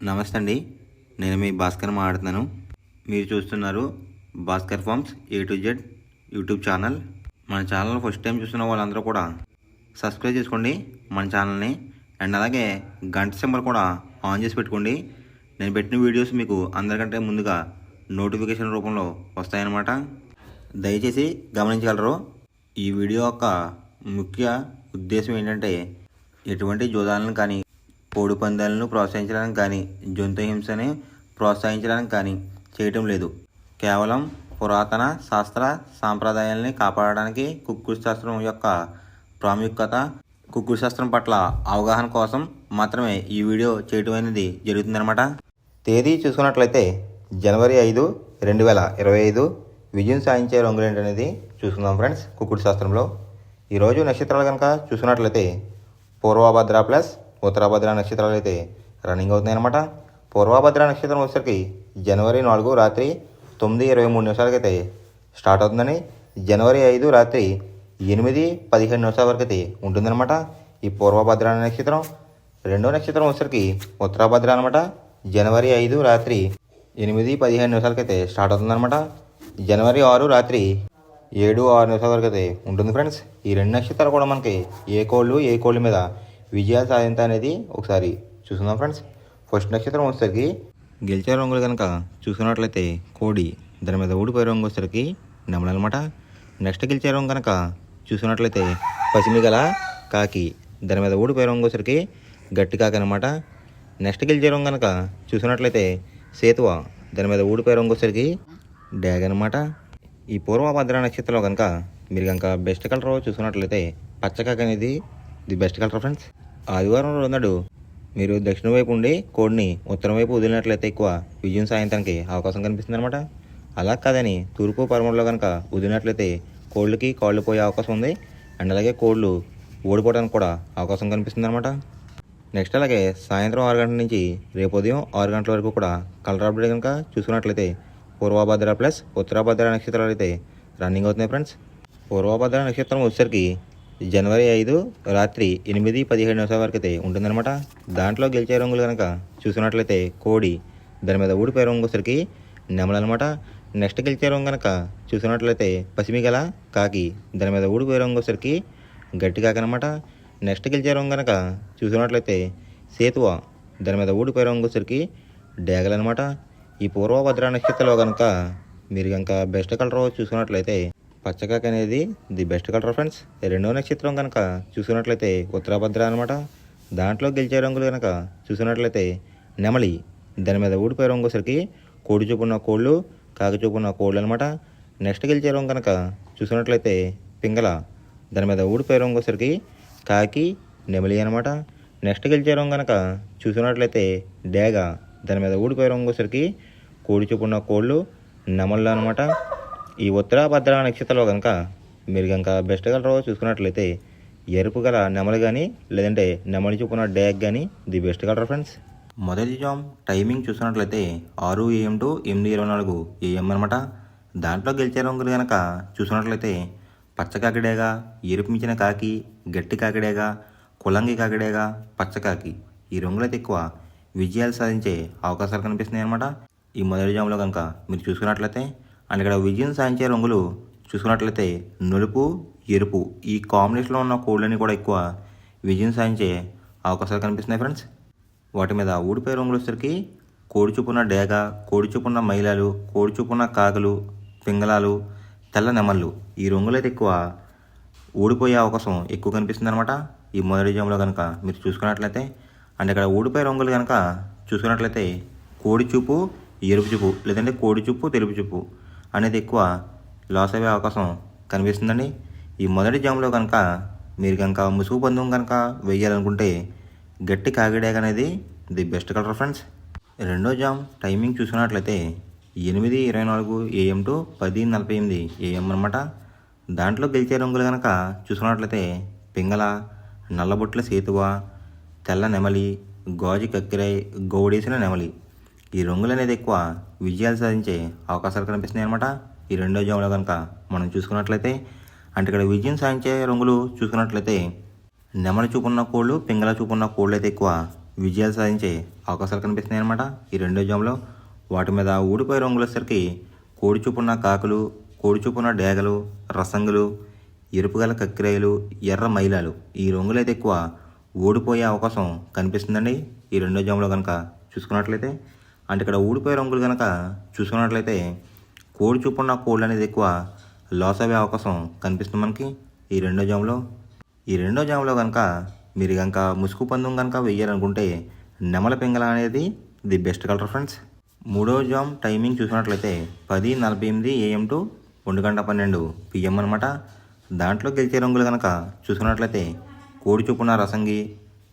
నమస్తే అండి. నేను మీ భాస్కర్ మాట్లాడుతున్నాను. మీరు చూస్తున్నారు Bhaskar farms A to Z YouTube channel. మన ఛానల్ ఫస్ట్ టైం చూస్తున్న వాళ్ళందరూ కూడా సబ్స్క్రైబ్ చేసుకోండి మన ఛానల్ని. అండ్ అలాగే గంట సింబల్ కూడా ఆన్ చేసి పెట్టుకోండి. నేను పెట్టిన వీడియోస్ మీకు అందరికంటే ముందుగా నోటిఫికేషన్ రూపంలో వస్తాయన్నమాట. దయచేసి గమనించగలరు. ఈ వీడియో యొక్క ముఖ్య ఉద్దేశం ఏంటంటే ఎటువంటి జోదాలను కానీ కోడి పందాలను ప్రోత్సహించడానికి కానీ జంతు హింసని ప్రోత్సహించడానికి కానీ చేయటం లేదు. కేవలం పురాతన శాస్త్ర సాంప్రదాయాల్ని కాపాడడానికి కుక్కుడు శాస్త్రం యొక్క ప్రాముఖ్యత, కుక్కుడు శాస్త్రం పట్ల అవగాహన కోసం మాత్రమే ఈ వీడియో చేయటం అనేది జరుగుతుందన్నమాట. తేదీ చూసుకున్నట్లయితే జనవరి 5, 2025 విజయం సాధించే రంగులు ఏంటనేది చూసుకుందాం ఫ్రెండ్స్. కుక్కుడు శాస్త్రంలో ఈరోజు నక్షత్రాలు కనుక చూసుకున్నట్లయితే పూర్వభద్ర ప్లస్ ఉత్తరభద్ర నక్షత్రాలు అయితే రన్నింగ్ అవుతున్నాయి అన్నమాట. పూర్వభద్ర నక్షత్రం వచ్చేసరికి జనవరి 4 రాత్రి 9:23 అయితే స్టార్ట్ అవుతుందని, జనవరి 5 రాత్రి 8:15 వరకు అయితే ఉంటుందన్నమాట ఈ పూర్వభద్ర నక్షత్రం. రెండో నక్షత్రం వచ్చేసరికి ఉత్తరభద్ర అనమాట. జనవరి 5 రాత్రి 8:15 అయితే స్టార్ట్ అవుతుందన్నమాట. జనవరి 6 రాత్రి 7:06 వరకు అయితే ఉంటుంది ఫ్రెండ్స్. ఈ రెండు నక్షత్రాలు కూడా మనకి ఏ కోళ్ళు మీద విజయాలు సాధించ అనేది ఒకసారి చూసుకుందాం ఫ్రెండ్స్. ఫస్ట్ నక్షత్రం వచ్చేసరికి గెలిచే రంగులు కనుక చూసుకున్నట్లయితే కోడి, దాని మీద ఊడిపోయే రంగు వచ్చేసరికి నెమలి అనమాట. నెక్స్ట్ గెలిచే రంగు కనుక చూసుకున్నట్లయితే పసిమిగల కాకి, దాని మీద ఊడిపోయే రంగు వచ్చేసరికి గట్టి కాకి అనమాట. నెక్స్ట్ గెలిచే రంగు కనుక చూసుకున్నట్లయితే సేతువ, దాని మీద ఊడిపోయే రంగు వచ్చేసరికి డ్యాగ్ అనమాట. ఈ పూర్వభద్ర నక్షత్రంలో కనుక మీరు కనుక బెస్ట్ కలర్ చూసుకున్నట్లయితే పచ్చకాకి అనేది ది బెస్ట్ కలర్ ఫ్రెండ్స్. ఆదివారం రోజు మీరు దక్షిణ వైపు ఉండి కోడిని ఉత్తరం వైపు వదిలినట్లయితే ఎక్కువ విజయం సాధించడానికి అవకాశం కనిపిస్తుంది అనమాట. అలా కాదని తూర్పు పరమలో కనుక వదిలినట్లయితే కోళ్ళకి కాళ్ళు పోయే అవకాశం ఉంది. అండ్ అలాగే కోళ్ళు ఓడిపోవడానికి కూడా అవకాశం కనిపిస్తుంది అనమాట. నెక్స్ట్ అలాగే సాయంత్రం 6 గంటల నుంచి రేపు ఉదయం 6 గంటల వరకు కూడా కలర్ అప్డేట్ కనుక చూసుకున్నట్లయితే పూర్వభద్ర ప్లస్ ఉత్తరభద్ర నక్షత్రాలు అయితే రన్నింగ్ అవుతున్నాయి ఫ్రెండ్స్. పూర్వభద్ర నక్షత్రం వచ్చేసరికి జనవరి 5 రాత్రి 8:15 వరకు అయితే ఉంటుందన్నమాట. దాంట్లో గెలిచే రంగులు కనుక చూసుకున్నట్లయితే కోడి, దాని మీద ఊడిపోయే రంగు వచ్చేసరికి నెమలి అనమాట. నెక్స్ట్ గెలిచే రంగు కనుక చూసుకున్నట్లయితే పసిమిగల కాకి, దాని మీద ఊడిపోయే రంగు వచ్చేసరికి గట్టి కాకి అనమాట. నెక్స్ట్ గెలిచే రంగు కనుక చూసుకున్నట్లయితే సేతువ, దాని మీద ఊడిపోయే రంగు వచ్చేసరికి డ్యాగలు అనమాట. ఈ పూర్వభద్ర నక్షత్రంలో కనుక మీరు కనుక బెస్ట్ కలర్ చూసుకున్నట్లయితే పచ్చకాకి అనేది ది బెస్ట్ కలర్ ఫ్రెండ్స్. రెండో నక్షత్రం కనుక చూసుకున్నట్లయితే ఉత్తరభద్ర అనమాట. దాంట్లో గెలిచే రంగులు కనుక చూసుకున్నట్లయితే నెమలి, దాని మీద ఊడిపోయే రంగు వచ్చేసరికి కోడి చూపున్న కోళ్ళు, కాకి చూపున్న కోళ్ళు అనమాట. నెక్స్ట్ గెలిచే రంగు కనుక చూసుకున్నట్లయితే పింగళ, దాని మీద ఊడిపోయే రంగు వచ్చేసరికి కాకి, నెమలి అనమాట. నెక్స్ట్ గెలిచే రంగు కనుక చూసుకున్నట్లయితే డేగ, దాని మీద ఊడిపోయే రంగు వచ్చేసరికి కోడి చూపున్న కోళ్ళు, నెమళ్ళు అనమాట. ఈ ఉత్తరభద్ర నక్షత్రంలో కనుక మీరు కనుక బెస్ట్ కలర్ చూసుకున్నట్లయితే ఎరుపు గల నెమలి కానీ లేదంటే నెమలి చూపున్న డ్యాగ్ కానీ ది బెస్ట్ కలర్ ఫ్రెండ్స్. మొదటి జామ్ టైమింగ్ చూసుకున్నట్లయితే 6 AM to 8:24 AM అనమాట. దాంట్లో గెలిచే రంగులు కనుక చూసుకున్నట్లయితే పచ్చకాకి డేగ, ఎరుపు మించిన కాకి, గట్టి కాకిడేగ, కులంగి కాకిడేగ, పచ్చకాకి, ఈ రంగులైతే ఎక్కువ విజయాలు సాధించే అవకాశాలు కనిపిస్తున్నాయి అనమాట ఈ మొదటి జామ్లో కనుక మీరు చూసుకున్నట్లయితే. అండ్ ఇక్కడ విజయం సాధించే రంగులు చూసుకున్నట్లయితే నలుపు, ఎరుపు, ఈ కాంబినేషన్లో ఉన్న కోళ్ళని కూడా ఎక్కువ విజయం సాధించే అవకాశాలు కనిపిస్తున్నాయి ఫ్రెండ్స్. వాటి మీద ఊడిపోయే రంగులు వచ్చేసరికి కోడి చూపున్న డేగ, కోడి చూపున్న మైలాలు, కోడి చూపున్న కాకులు, పింగళాలు, తెల్ల నెమళ్ళు, ఈ రంగులు అయితే ఎక్కువ ఊడిపోయే అవకాశం ఎక్కువ కనిపిస్తుంది అనమాట ఈ మొదటి జామ్లో కనుక మీరు చూసుకున్నట్లయితే. అండ్ ఇక్కడ ఊడిపోయే రంగులు కనుక చూసుకున్నట్లయితే కోడి చూపు, ఎరుపు చూపు, లేదంటే కోడి చూపు, తెలుపు చూపు అనేది ఎక్కువ లాస్ అయ్యే అవకాశం కనిపిస్తుందండి ఈ మొదటి జామ్లో కనుక. మీరు కనుక ముసుగు పందెం కనుక వేయాలనుకుంటే గట్టి కాకిడేగ అనేది ది బెస్ట్ కలర్ ఫ్రెండ్స్. రెండో జామ్ టైమింగ్ చూసుకున్నట్లయితే 8:24 AM to 10:48 AM అనమాట. దాంట్లో గెలిచే రంగులు కనుక చూసుకున్నట్లయితే పింగళ, నల్లబొట్ల సేతువ, తెల్ల నెమలి, గాజు కక్కిరాయి, గౌడేసిన నెమలి, ఈ రంగులు అనేది ఎక్కువ విజయాలు సాధించే అవకాశాలు కనిపిస్తున్నాయి అనమాట ఈ రెండో జామ్లో కనుక మనం చూసుకున్నట్లయితే. అంటే ఇక్కడ విజయం సాధించే రంగులు చూసుకున్నట్లయితే నెమలి చూపున్న కోళ్ళు, పింగళ చూపున్న కోళ్ళు అయితే ఎక్కువ విజయాలు సాధించే అవకాశాలు కనిపిస్తున్నాయి అన్నమాట ఈ రెండో జాములో. వాటి మీద ఊడిపోయే రంగులు వచ్చేసరికి కోడి చూపున్న కాకులు, కోడి చూపున్న డేగలు, రసంగులు, ఎరుపుగల కక్కిరాయలు, ఎర్ర మైలాలు ఈ రంగులు అయితే ఎక్కువ ఓడిపోయే అవకాశం కనిపిస్తుందండి ఈ రెండో జాములో కనుక చూసుకున్నట్లయితే. అంటే ఇక్కడ ఊడిపోయే రంగులు కనుక చూసుకున్నట్లయితే కోడి చూపున్న కోళ్ళు అనేది ఎక్కువ లాస్ అయ్యే అవకాశం కనిపిస్తుంది మనకి ఈ రెండో జాములో. ఈ రెండో జాములో కనుక మీరు కనుక ముసుగు పందెం కనుక వెయ్యాలనుకుంటే నెమల పింగళ అనేది ది బెస్ట్ కలర్ ఫ్రెండ్స్. మూడో జామ్ టైమింగ్ చూసినట్లయితే 10:48 AM టు 1:12 PM అనమాట. దాంట్లో గెలిచే రంగులు కనుక చూసుకున్నట్లయితే కోడి చూపున రసంగి,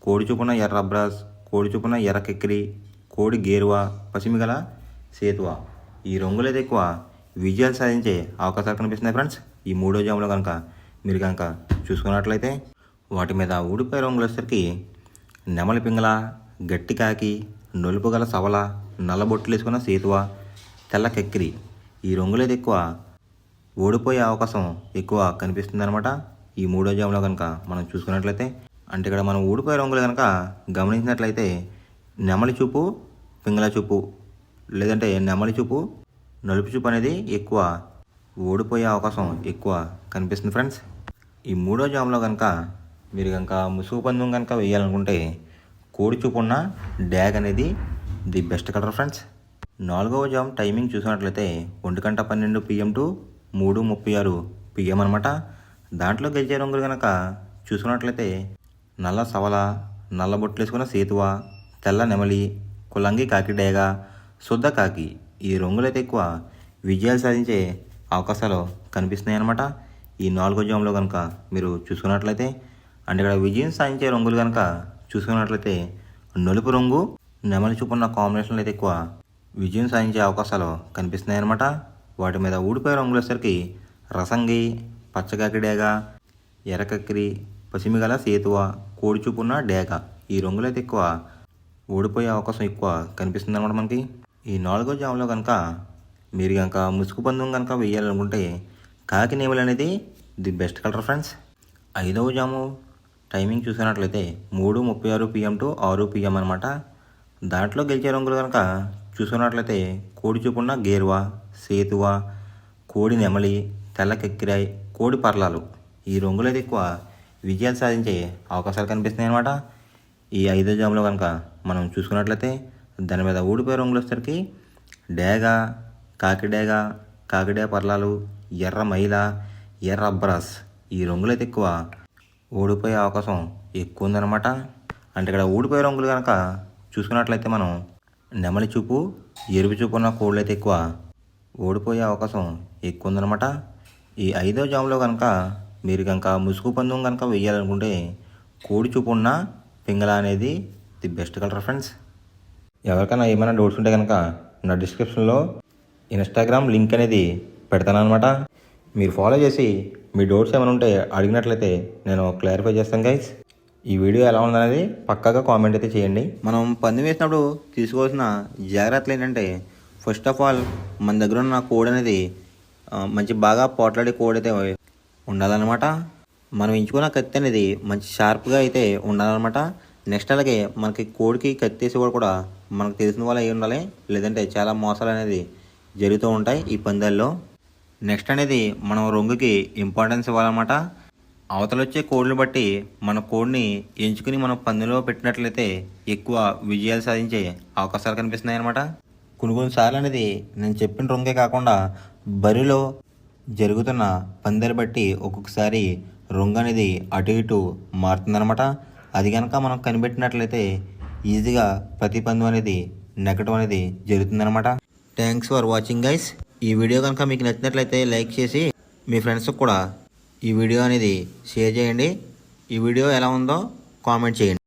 కోడి చూపున ఎర్ర అబ్రాస్, కోడి చూపున ఎర్ర కెక్కిరి, కోడి గేరువా, పసిమిగల సేతువా ఈ రంగులు అయితే ఎక్కువ విజయాలు సాధించే అవకాశాలు కనిపిస్తున్నాయి ఫ్రెండ్స్ ఈ మూడో జాములో కనుక మీరు కనుక చూసుకున్నట్లయితే. వాటి మీద ఊడిపోయే రంగులు వచ్చేసరికి నెమలి పింగళ, గట్టి కాకి, నలుపు గల సవల, నల్లబొట్లు వేసుకున్న సేతువ, తెల్ల కెక్కిరి ఈ రంగులు అయితే ఎక్కువ ఓడిపోయే అవకాశం ఎక్కువ కనిపిస్తుంది అనమాట ఈ మూడో జాములో కనుక మనం చూసుకున్నట్లయితే. అంటే ఇక్కడ మనం ఊడిపోయే రంగులు కనుక గమనించినట్లయితే నెమలి చూపు, పింగళ చూపు, లేదంటే నెమలి చూపు, నలుపు చూపు అనేది ఎక్కువ ఓడిపోయే అవకాశం ఎక్కువ కనిపిస్తుంది ఫ్రెండ్స్ ఈ మూడో జాములో కనుక మీరు కనుక ముసుగు పందెం కనుక వేయాలనుకుంటే కోడి చూపు ఉన్న డ్యాగ్ అనేది ది బెస్ట్ కలర్ ఫ్రెండ్స్. నాలుగవ జామ్ టైమింగ్ చూసినట్లయితే 1:12 PM టు 3:36 PM అనమాట. దాంట్లో గెలిచే రంగులు కనుక చూసుకున్నట్లయితే నల్ల సవల, నల్ల బొట్లు వేసుకున్న సేతువ, తెల్ల నెమలి, కులంగి కాకి డేగ, శుద్ధ కాకి ఈ రంగులైతే ఎక్కువ విజయాలు సాధించే అవకాశాలు కనిపిస్తున్నాయి అన్నమాట ఈ నాలుగో జాములో కనుక మీరు చూసుకున్నట్లయితే. అంటే ఇక్కడ విజయం సాధించే రంగులు కనుక చూసుకున్నట్లయితే నలుపు రంగు, నెమలి చూపున్న కాంబినేషన్లో అయితే ఎక్కువ విజయం సాధించే అవకాశాలు కనిపిస్తున్నాయి అన్నమాట. వాటి మీద ఊడిపోయే రంగులు వచ్చేసరికి రసంగి, పచ్చకాకి డేగ, ఎర్రకక్కిరి, పసిమిగల సేతువ, కోడి చూపున్న డేగ ఈ రంగులు అయితే ఎక్కువ ఓడిపోయే అవకాశం ఎక్కువ కనిపిస్తుంది అనమాట మనకి ఈ నాలుగో జాములో కనుక మీరు కనుక ముసుగు పందెం కనుక వేయాలనుకుంటే కాకి నేమలు అనేది ది బెస్ట్ కలర్ ఫ్రెండ్స్. ఐదవ జాము టైమింగ్ చూసినట్లయితే 3:36 PM టు 6 PM అనమాట. దాంట్లో గెలిచే రంగులు కనుక చూసుకున్నట్లయితే కోడి చూపున్న గేరువా, సేతువ, కోడి నెమలి, తెల్ల కెక్కిరాయ్, కోడి పర్లాలు ఈ రంగులు అయితే ఎక్కువ విజయాలు సాధించే అవకాశాలు కనిపిస్తున్నాయి అనమాట ఈ ఐదో జాములో కనుక మనం చూసుకున్నట్లయితే. దాని మీద ఊడిపోయే రంగులు వచ్చేసరికి డేగ, కాకిడేగ, కాకిడే పర్లాలు, ఎర్ర మైల, ఎర్ర అబ్రాస్ ఈ రంగులు అయితే ఎక్కువ ఓడిపోయే అవకాశం ఎక్కువ ఉందన్నమాట. అంటే ఇక్కడ ఊడిపోయే రంగులు కనుక చూసుకున్నట్లయితే మనం నెమలి చూపు, ఎరుపు చూపు ఉన్న కోళ్ళు అయితే ఎక్కువ ఓడిపోయే అవకాశం ఎక్కువ ఉందన్నమాట ఈ ఐదో జాములో కనుక మీరు కనుక ముసుగు పందెం కనుక వేయాలనుకుంటే కోడి చూపు ఉన్న పింగళ అనేది ది బెస్ట్ కలర్ ఫ్రెండ్స్. ఎవరికైనా ఏమైనా డౌట్స్ ఉంటే కనుక నా డిస్క్రిప్షన్లో ఇన్స్టాగ్రామ్ లింక్ అనేది పెడతాను అనమాట. మీరు ఫాలో చేసి మీ డౌట్స్ ఏమైనా ఉంటే అడిగినట్లయితే నేను క్లారిఫై చేస్తాను గైస్. ఈ వీడియో ఎలా ఉందనేది పక్కాగా కామెంట్ అయితే చేయండి. మనం పందెం వేసినప్పుడు తీసుకోవాల్సిన జాగ్రత్తలు ఏంటంటే ఫస్ట్ ఆఫ్ ఆల్ మన దగ్గర ఉన్న కోడ్ అనేది మంచి బాగా పోట్లాడే కోడ్ అయితే ఉండాలన్నమాట. మనం ఎంచుకున్న కత్తి అనేది మంచి షార్ప్గా అయితే ఉండాలన్నమాట. నెక్స్ట్ అలాగే మనకి కోడికి కత్తి వేసి కూడా మనకు తెలిసిన వాళ్ళు అయి ఉండాలి, లేదంటే చాలా మోసాలు అనేది జరుగుతూ ఉంటాయి ఈ పందాల్లో. నెక్స్ట్ అనేది మనం రంగుకి ఇంపార్టెన్స్ ఇవ్వాలన్నమాట. అవతల వచ్చే కోడ్ని బట్టి మన కోడ్ని ఎంచుకుని మనం పందెంలో పెట్టినట్లయితే ఎక్కువ విజయాలు సాధించే అవకాశాలు కనిపిస్తున్నాయి అన్నమాట. కొన్నిసార్లు అనేది నేను చెప్పిన రంగే కాకుండా బరిలో జరుగుతున్న పందాలు బట్టి ఒక్కొక్కసారి రంగు అనేది అటు ఇటు మారుతుందన్నమాట. అది కనుక మనం కనిపెట్టినట్లయితే ఈజీగా ప్రతి పందెం అనేది నెగ్గడం అనేది జరుగుతుందన్నమాట. Thanks for watching guys. ఈ వీడియో కనుక మీకు నచ్చినట్లయితే లైక్ చేసి మీ ఫ్రెండ్స్కి కూడా ఈ వీడియో అనేది షేర్ చేయండి. ఈ వీడియో ఎలా ఉందో కామెంట్ చేయండి.